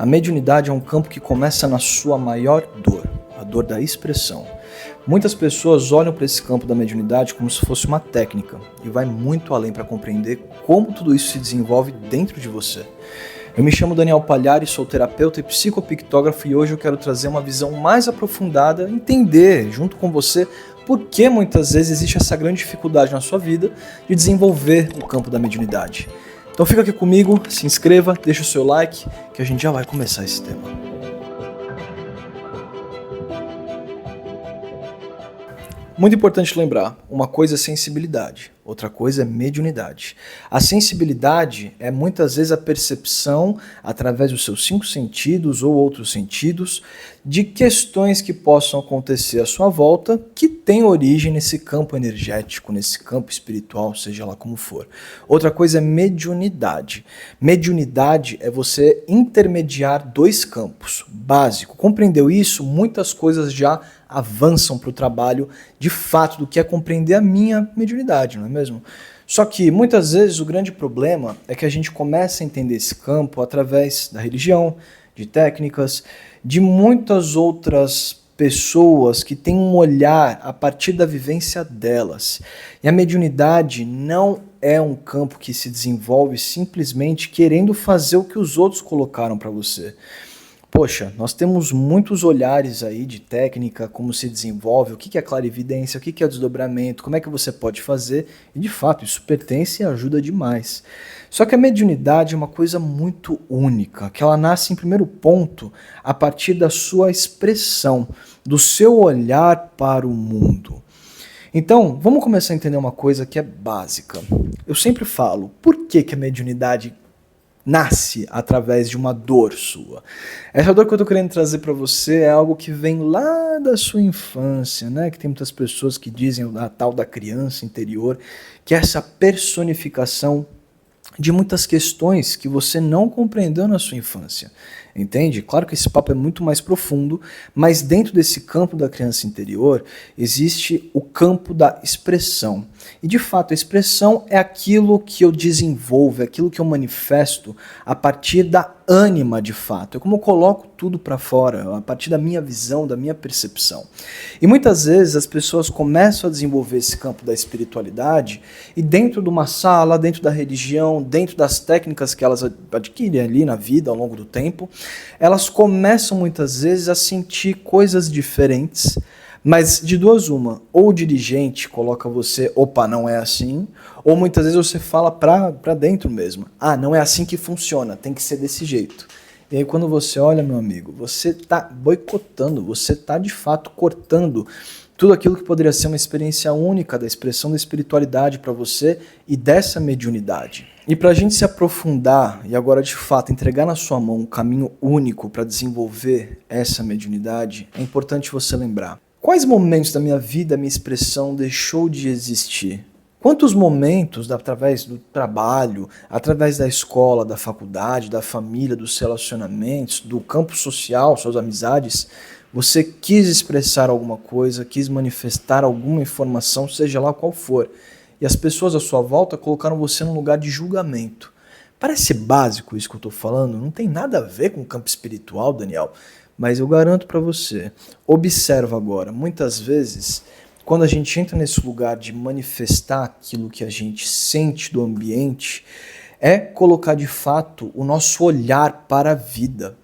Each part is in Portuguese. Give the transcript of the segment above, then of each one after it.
A mediunidade é um campo que começa na sua maior dor, a dor da expressão. Muitas pessoas olham para esse campo da mediunidade como se fosse uma técnica e vai muito além para compreender como tudo isso se desenvolve dentro de você. Eu me chamo Daniel Pagliari, sou terapeuta e psicopictógrafo e hoje eu quero trazer uma visão mais aprofundada, entender junto com você por que muitas vezes existe essa grande dificuldade na sua vida de desenvolver o campo da mediunidade. Então fica aqui comigo, se inscreva, deixa o seu like, que a gente já vai começar esse tema. Muito importante lembrar, uma coisa é sensibilidade, outra coisa é mediunidade. A sensibilidade é muitas vezes a percepção, através dos seus 5 sentidos ou outros sentidos, de questões que possam acontecer à sua volta, que tem origem nesse campo energético, nesse campo espiritual, seja lá como for. Outra coisa é mediunidade. Mediunidade é você intermediar 2 campos, básico. Compreendeu isso? Muitas coisas já avançam para o trabalho de fato do que é compreender a minha mediunidade, não é mesmo? Só que muitas vezes o grande problema é que a gente começa a entender esse campo através da religião, de técnicas, de muitas outras pessoas que têm um olhar a partir da vivência delas. E a mediunidade não é um campo que se desenvolve simplesmente querendo fazer o que os outros colocaram para você. Poxa, nós temos muitos olhares aí de técnica, como se desenvolve, o que é clarividência, o que é desdobramento, como é que você pode fazer, e de fato isso pertence e ajuda demais. Só que a mediunidade é uma coisa muito única, que ela nasce em primeiro ponto a partir da sua expressão, do seu olhar para o mundo. Então, vamos começar a entender uma coisa que é básica. Eu sempre falo, por que a mediunidade nasce através de uma dor sua? Essa dor que eu estou querendo trazer para você é algo que vem lá da sua infância, né? Que tem muitas pessoas que dizem a tal da criança interior, que é essa personificação de muitas questões que você não compreendeu na sua infância. Entende? Claro que esse papo é muito mais profundo, mas dentro desse campo da criança interior existe o campo da expressão. E de fato a expressão é aquilo que eu desenvolvo, é aquilo que eu manifesto a partir da ânima de fato. É como eu coloco tudo para fora, a partir da minha visão, da minha percepção. E muitas vezes as pessoas começam a desenvolver esse campo da espiritualidade e dentro de uma sala, dentro da religião, dentro das técnicas que elas adquirem ali na vida ao longo do tempo, elas começam muitas vezes a sentir coisas diferentes, mas de duas uma, ou o dirigente coloca você, opa, não é assim, ou muitas vezes você fala pra dentro mesmo, não é assim que funciona, tem que ser desse jeito. E aí quando você olha, meu amigo, você está boicotando, você está de fato cortando tudo aquilo que poderia ser uma experiência única da expressão da espiritualidade para você e dessa mediunidade. E para a gente se aprofundar e agora de fato entregar na sua mão um caminho único para desenvolver essa mediunidade, é importante você lembrar. Quais momentos da minha vida a minha expressão deixou de existir? Quantos momentos, através do trabalho, através da escola, da faculdade, da família, dos relacionamentos, do campo social, suas amizades, você quis expressar alguma coisa, quis manifestar alguma informação, seja lá qual for, e as pessoas à sua volta colocaram você num lugar de julgamento. Parece básico isso que eu estou falando, não tem nada a ver com o campo espiritual, Daniel, mas eu garanto para você, observa agora, muitas vezes, quando a gente entra nesse lugar de manifestar aquilo que a gente sente do ambiente, é colocar de fato o nosso olhar para a vida.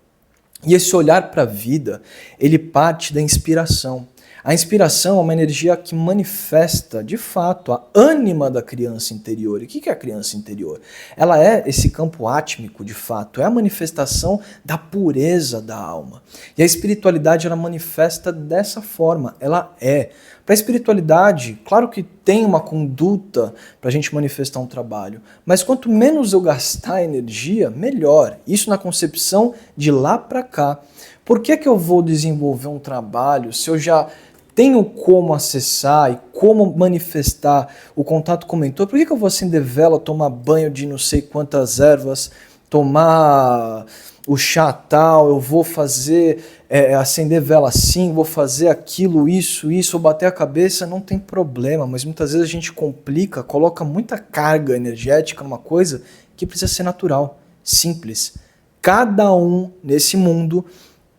E esse olhar para a vida, ele parte da inspiração. A inspiração é uma energia que manifesta, de fato, a ânima da criança interior. E o que é a criança interior? Ela é esse campo átmico, de fato, é a manifestação da pureza da alma. E a espiritualidade, ela manifesta dessa forma, ela é. Para a espiritualidade, claro que tem uma conduta para a gente manifestar um trabalho, mas quanto menos eu gastar energia, melhor. Isso na concepção de lá para cá. Por que eu vou desenvolver um trabalho se eu já tenho como acessar e como manifestar o contato com o mentor? Por que eu vou acender vela, tomar banho de não sei quantas ervas, tomar o chá tal, eu vou fazer, acender vela assim, vou fazer aquilo, isso, ou bater a cabeça? Não tem problema, mas muitas vezes a gente complica, coloca muita carga energética numa coisa que precisa ser natural, simples. cada um nesse mundo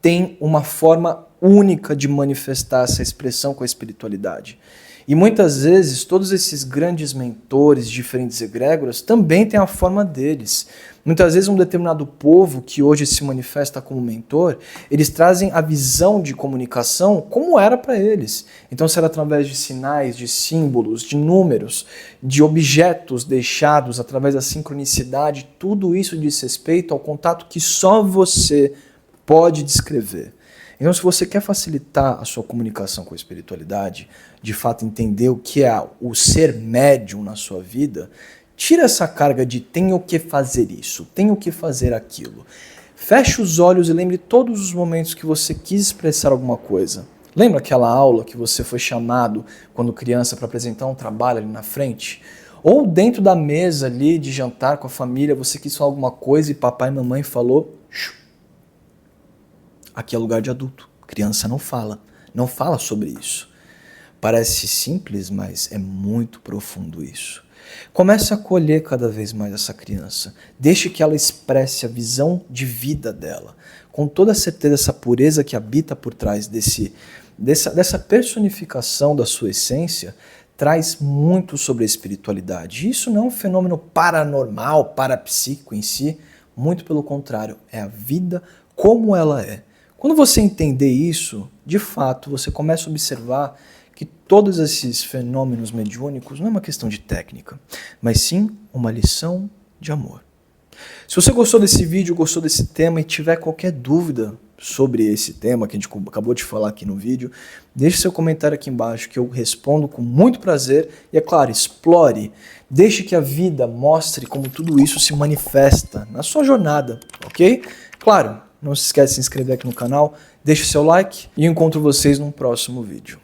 tem uma forma única de manifestar essa expressão com a espiritualidade. E muitas vezes, todos esses grandes mentores, diferentes egrégoras, também têm a forma deles. Muitas vezes, um determinado povo que hoje se manifesta como mentor, eles trazem a visão de comunicação como era para eles. Então, será através de sinais, de símbolos, de números, de objetos deixados através da sincronicidade, tudo isso diz respeito ao contato que só você pode descrever. Então, se você quer facilitar a sua comunicação com a espiritualidade, de fato entender o que é o ser médium na sua vida, tira essa carga de tenho que fazer isso, tenho que fazer aquilo. Feche os olhos e lembre todos os momentos que você quis expressar alguma coisa. Lembra aquela aula que você foi chamado quando criança para apresentar um trabalho ali na frente? Ou dentro da mesa ali de jantar com a família, você quis falar alguma coisa e papai e mamãe falou... Aqui é lugar de adulto. Criança não fala sobre isso. Parece simples, mas é muito profundo isso. Comece a acolher cada vez mais essa criança. Deixe que ela expresse a visão de vida dela. Com toda certeza, essa pureza que habita por trás dessa personificação da sua essência traz muito sobre a espiritualidade. Isso não é um fenômeno paranormal, parapsíquico em si. Muito pelo contrário, é a vida como ela é. Quando você entender isso, de fato, você começa a observar que todos esses fenômenos mediúnicos não é uma questão de técnica, mas sim uma lição de amor. Se você gostou desse vídeo, gostou desse tema e tiver qualquer dúvida sobre esse tema que a gente acabou de falar aqui no vídeo, deixe seu comentário aqui embaixo que eu respondo com muito prazer e, é claro, explore, deixe que a vida mostre como tudo isso se manifesta na sua jornada, ok? Claro, não se esqueça de se inscrever aqui no canal, deixe seu like e eu encontro vocês num próximo vídeo.